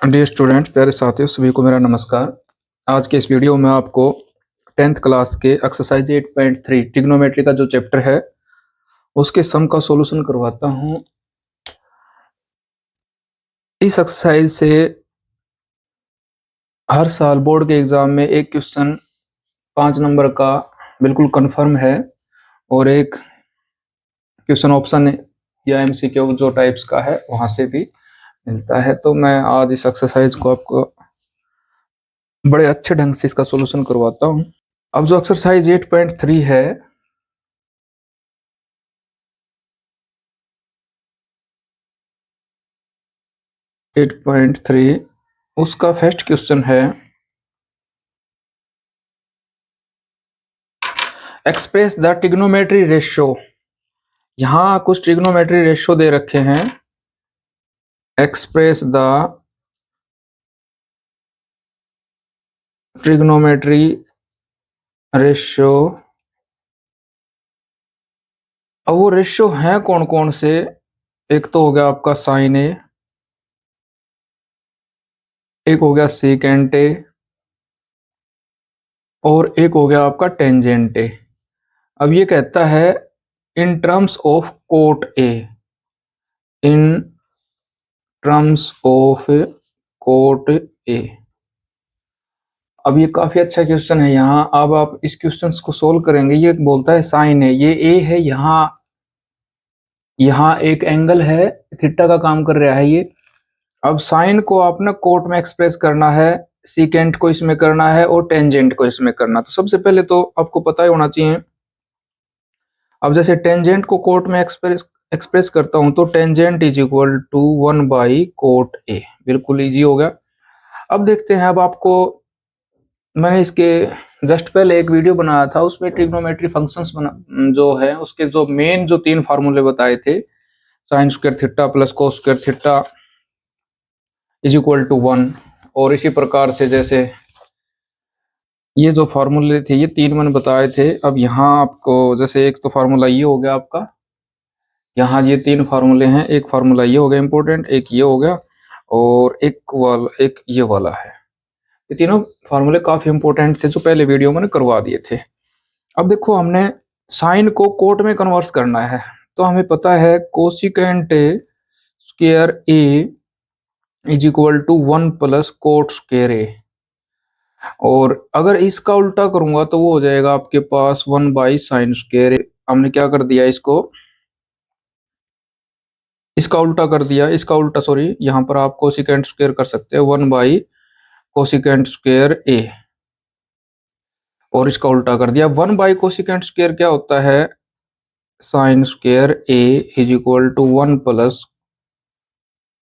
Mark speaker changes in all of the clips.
Speaker 1: Dear students, प्यारे साथियों, सभी को मेरा नमस्कार। आज के इस वीडियो में आपको 10th क्लास के एक्सरसाइज 8.3 ट्रिग्नोमेट्री का जो चैप्टर है उसके सम का सॉल्यूशन करवाता हूं। इस एक्सरसाइज से हर साल बोर्ड के एग्जाम में एक क्वेश्चन 5 नंबर का बिल्कुल कंफर्म है और एक क्वेश्चन ऑप्शन या एमसीक्यू जो टाइप्स का है वहां से भी मिलता है। तो मैं आज इस एक्सरसाइज को आपको बड़े अच्छे ढंग से इसका सॉल्यूशन करवाता हूं। अब जो एक्सरसाइज 8.3 है, 8.3 उसका फर्स्ट क्वेश्चन है एक्सप्रेस द ट्रिग्नोमेट्री रेशियो। यहां कुछ ट्रिग्नोमेट्री रेशियो दे रखे हैं। Express the trigonometry ratio. अब वो रेशियो हैं कौन कौन से? एक तो हो गया आपका साइन ए, एक हो गया सीकेंट ए और एक हो गया आपका टेंजेंट ए। अब ये कहता है in terms of cot A, in terms of cot A. अब ये काफी अच्छा क्वेश्चन है। यहाँ अब आप इस क्वेश्चन को सोल्व करेंगे। ये बोलता है साइन है, ये ए है, यहाँ एक एंगल है, थीटा का काम कर रहा है ये। अब साइन को आपने कोट में एक्सप्रेस करना है, सीकेंट को इसमें करना है और टेंजेंट को इसमें करना। तो सबसे पहले तो आपको पता ही होना चाहिए। अब जैसे टेंजेंट को कोट में एक्सप्रेस करता हूं तो टेंजेंट इज इक्वल टू 1/कोट ए। बिल्कुल इजी हो गया। अब देखते हैं। अब आपको मैंने इसके जस्ट पहले एक वीडियो बनाया था, उसमें ट्रिग्नोमेट्री फंक्शंस जो है उसके जो मेन जो 3 फार्मूले बताए थे, sine square theta plus cos square theta is equal to 1। और इसी प्रकार से जैसे ये जो फार्मूले थे ये 3 मैंने बताए थे। अब यहाँ आपको जैसे एक तो फार्मूला ये हो गया आपका, यहाँ ये 3 फार्मूले हैं। एक फार्मूला ये हो गया इंपॉर्टेंट, एक ये हो गया और एक ये वाला है। ये तीनों फार्मूले काफी इंपॉर्टेंट थे जो पहले वीडियो मैंने करवा दिए थे। अब देखो, हमने साइन को कोट में कन्वर्ट करना है तो हमें पता है cosecant square A is equal to 1 plus cot square A. और अगर इसका उल्टा करूंगा तो वो हो जाएगा आपके पास 1/साइन स्क्वायर ए। हमने क्या कर दिया, इसका उल्टा कर दिया, इसका उल्टा सॉरी, यहाँ पर आप कोसिकेंट स्क्वायर कर सकते हैं 1/कोसिकेंट स्क्वायर ए और इसका उल्टा कर दिया। 1/कोसिकेंट स्क्वायर क्या होता है? Sine square A is equal to 1 plus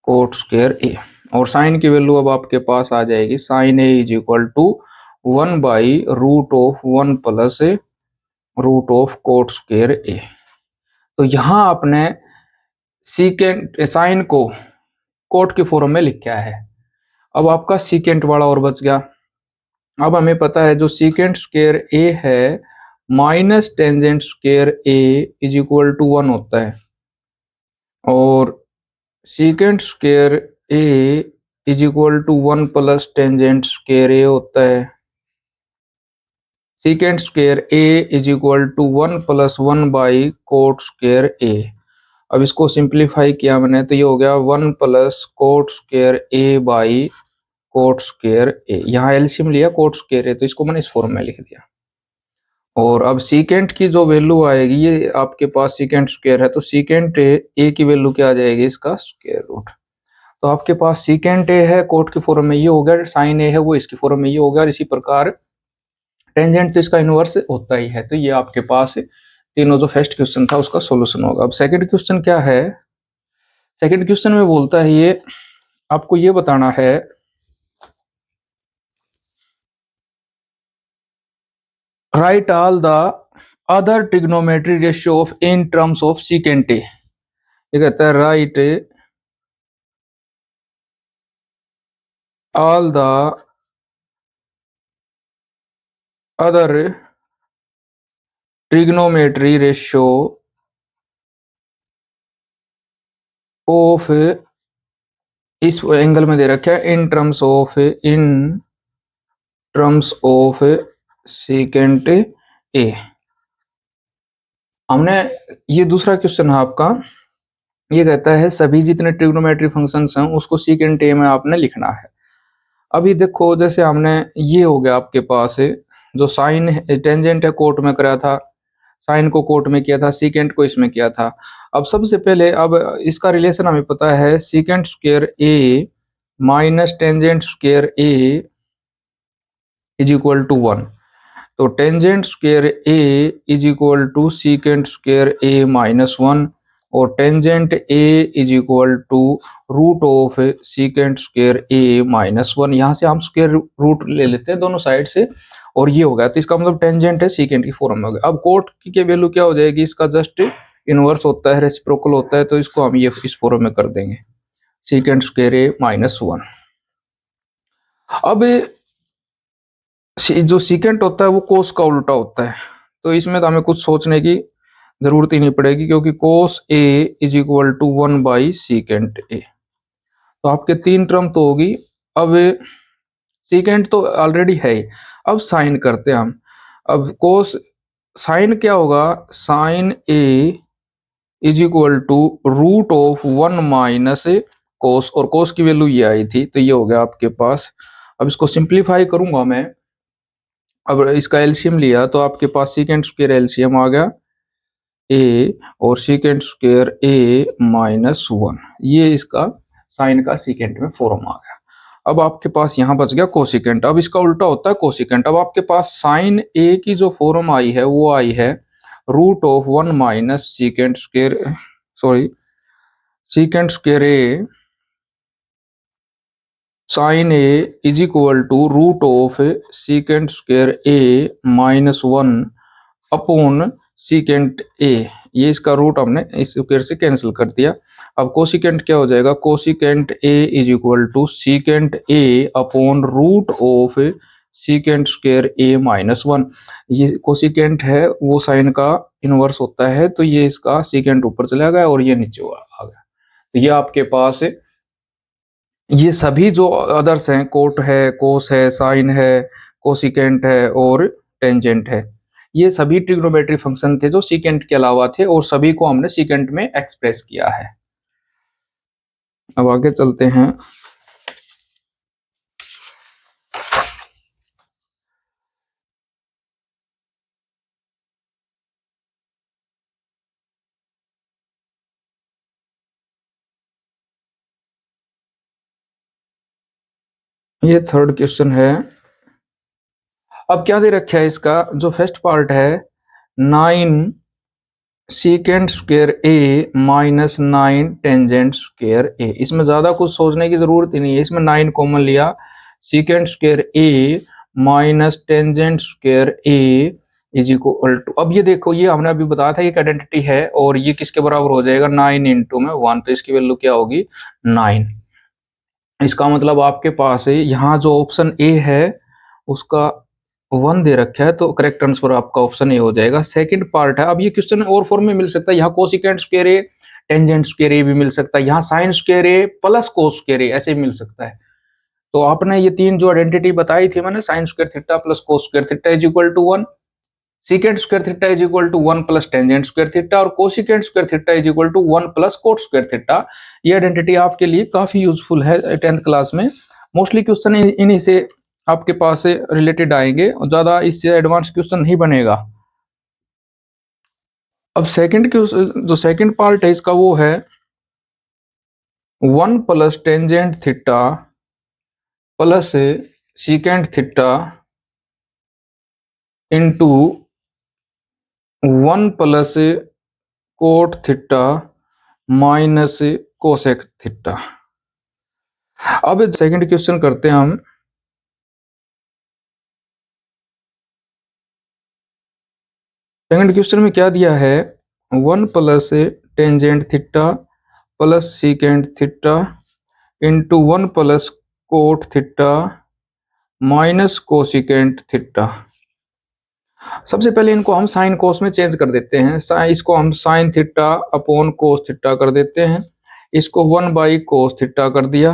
Speaker 1: cot square A. और साइन की वैल्यू अब आपके पास आ जाएगी, sine A is equal to 1/√1 plus root of cot square A. तो यहाँ आपने सीकेंट साइन को कोट के फॉर्म में लिखा है। अब आपका सीकेंट वाला और बच गया। अब हमें पता है जो सीकेंट स्क्वायर ए है minus tangent square A is equal to 1 होता है। और secant square A is equal to 1 plus tangent square A होता है। Secant square A is equal to 1 plus 1/कोट स्क्वायर ए। अब इसको सिंप्लीफाई किया मैंने तो ये हो गया 1 plus cot square A by cot square A. यहाँ एलसीएम लिया कोट स्क्वायर ए तो इसको मैंने इस फॉर्म में लिख दिया। और अब सीकेंट की जो वैल्यू आएगी, ये आपके पास सीकेंट स्क्वायर है तो सीकेंट ए की वैल्यू क्या आ जाएगी? इसका स्क्वायर रूट। तो आपके पास सीकेंट ए है कोट के फॉर्म में ये हो गया, साइन ए है वो इसके फॉर्म में ये हो गया। और इसी प्रकार टेंजेंट तो इसका इनवर्स होता ही है। तो ये आपके पास तीनों जो फर्स्ट क्वेश्चन था उसका सॉल्यूशन होगा। अब सेकंड क्वेश्चन क्या है? सेकंड क्वेश्चन में बोलता है ये आपको ये बताना है right all the other trigonometry ratio of in terms of secant A. ये कहता है right all the other trigonometry ratio of इस एंगल में दे रखा है इन टर्म्स ऑफ सेकेंट ए। हमने ये दूसरा क्वेश्चन है आपका, ये कहता है सभी जितने ट्रिग्नोमेट्री फंक्शंस हैं उसको सेकेंट ए में आपने लिखना है। अभी देखो जैसे हमने ये हो गया आपके पास जो साइन टेंजेंट है कोट में करा था, साइन को कोट में किया था, सीकेंट को इसमें किया था। अब सबसे पहले अब इसका रिलेशन हमें पता है secant square A minus tangent square A is equal to 1। तो tangent square A is equal to secant square A minus 1 और tangent A is equal to root of secant square A minus 1। यहाँ से हम square root ले लेते हैं दोनों side से और ये हो गया। तो इसका मतलब टेंजेंट है सीकेंट की फॉर्म में हो गया। अब कोट की वैल्यू क्या हो जाएगी, इसका जस्ट इनवर्स होता है, रेसिप्रोकल होता है, तो इसको हम ये इस फॉर्म में कर देंगे सीकेंट स्क्वायर ए माइनस 1। अब जो सीकेंट होता है वो कोस का उल्टा होता है, तो इसमें तो हमें कुछ सोचने की जरूरत ही नहीं पड़ेगी क्योंकि cos A is equal to 1 by secant A. तो आपके 3 टर्म तो होगी। अब सीकेंट तो ऑलरेडी है ही, अब साइन करते हैं हम। अब कोस साइन क्या होगा, sine A is equal to root of 1 minus cos, और कोस की वैल्यू ये आई थी तो ये हो गया आपके पास। अब इसको सिंप्लीफाई करूंगा मैं, अब इसका एलसीएम लिया तो आपके पास सीकेंट स्क्वायर एलसीएम आ गया ए और सीकेंट स्क्वायर ए माइनस 1, ये इसका साइन का सीकेंट में फॉर्म आ गया। अब आपके पास यहाँ बच गया कोसिकेंट, अब इसका उल्टा होता है कोसिकेंट। अब आपके पास साइन ए की जो फॉर्म आई है वो आई है root of 1 minus secant square, sorry secant square A sine A is equal to root of secant square A minus 1 upon secant A. ये इसका रूट हमने इस स्क्वायर से कैंसिल कर दिया। अब कोसिकेंट क्या हो जाएगा, cosecant A is equal to secant A upon root of secant square A minus 1। ये कोसिकेंट है वो साइन का इनवर्स होता है, तो ये इसका सीकेंट ऊपर चला गया और ये नीचे आ गया। तो ये आपके पास ये सभी जो अदर्स हैं, कोट है, कोस है, साइन है, कोसिकेंट है और टेंजेंट है, ये सभी ट्रिग्नोमेट्री फंक्शन थे जो सीकेंट के अलावा थे और सभी को हमने सीकेंट में एक्सप्रेस किया है। अब आगे चलते हैं। ये थर्ड क्वेश्चन है। अब क्या दे रखा है इसका, जो फर्स्ट पार्ट है 9 secant square A minus 9 tangent square ए। इसमें ज्यादा कुछ सोचने की जरूरत ही नहीं है, इसमें 9 कॉमन लिया, secant square A minus tangent square A is equal to, अब ये देखो ये हमने अभी बताया था एक आइडेंटिटी है और ये किसके बराबर हो जाएगा 9 इंटू में 1, तो इसकी वैल्यू क्या होगी 9। इसका मतलब आपके पास है यहाँ जो ऑप्शन ए है उसका 1 दे रखा है, तो करेक्ट आंसर आपका ऑप्शन ए हो जाएगा। सेकंड पार्ट है, अब ये क्वेश्चन और फॉर्म में मिल सकता है, यहाँ कोसिकेंट स्क्वायर ए टेंजेंट स्क्वायर ए भी मिल सकता है, यहाँ साइन स्क्वायर ए प्लस कोस स्क्वायर ए ऐसे भी मिल सकता है। तो आपने ये 3 जो आइडेंटिटी बताई थी मैंने, sine square theta plus cos square theta is equal to 1, secant square theta is equal to 1 plus tangent square theta और cosecant square theta is equal to 1 plus cot square theta. ये identity आपके लिए काफी useful है 10th class में। Mostly question इन्हीं से आपके पास से रिलेटेड आएंगे और ज्यादा इससे एडवांस क्वेश्चन नहीं बनेगा। अब सेकंड जो सेकंड पार्ट है इसका वो है 1 plus tangent theta plus secant theta into 1 plus cot theta minus cosec theta. अब सेकंड क्वेश्चन करते हैं हम। सेकंड क्वेश्चन में क्या दिया है, 1 plus tangent theta plus secant theta into 1 plus cot theta minus cosecant theta. सबसे पहले इनको हम साइन कोस में चेंज कर देते हैं, इसको हम sine theta upon cos theta कर देते हैं, इसको 1 बाई कोस थीटा कर दिया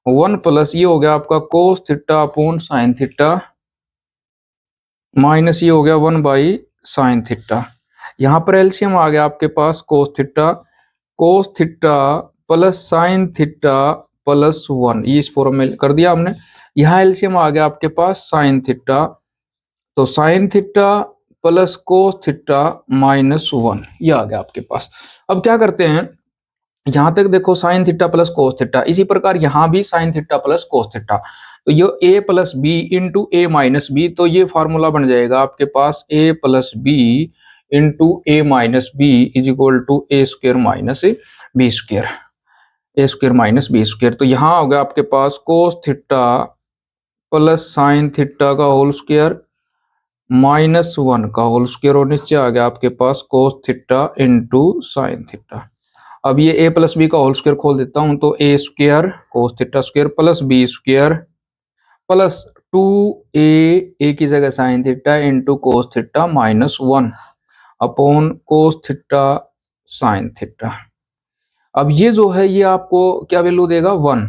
Speaker 1: 1 प्लस ये हो गया आपका cos theta upon sine theta minus ये हो गया 1 बाई साइन थीटा। यहाँ पर एलसीएम आ गया आपके पास cos theta plus sine theta plus 1, ये इस फॉर्म में कर दिया हमने। यहाँ एलसीएम आ गया आपके पास साइन थीटा, तो sign theta plus cos theta minus 1, ये आ गया आपके पास। अब क्या करते हैं, यहां तक देखो sine theta plus cos theta, इसी प्रकार यहां भी sine theta plus cos theta, तो ये A plus B into A minus B, तो ये फॉर्मूला बन जाएगा आपके पास A plus B into A minus B is equal to A square minus B square, A square minus B square. तो यहाँ होगा आपके पास cos theta plus sine theta का होल स्क्वायर माइनस 1 का होल स्क्वायर, और नीचे आ गया आपके पास cos theta into sine theta. अब ये a प्लस बी का होल स्क्वायर खोल देता हूं, तो A square cos theta square plus B square plus 2a की जगह sine theta into cos theta minus 1 upon cos theta sine theta. अब ये जो है ये आपको क्या वैल्यू देगा 1,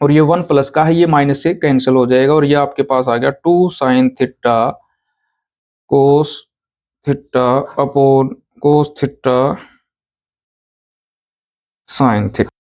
Speaker 1: और ये 1 प्लस का है, ये माइनस से कैंसिल हो जाएगा, और ये आपके पास आ गया 2 sine theta cos theta upon cos theta sine theta.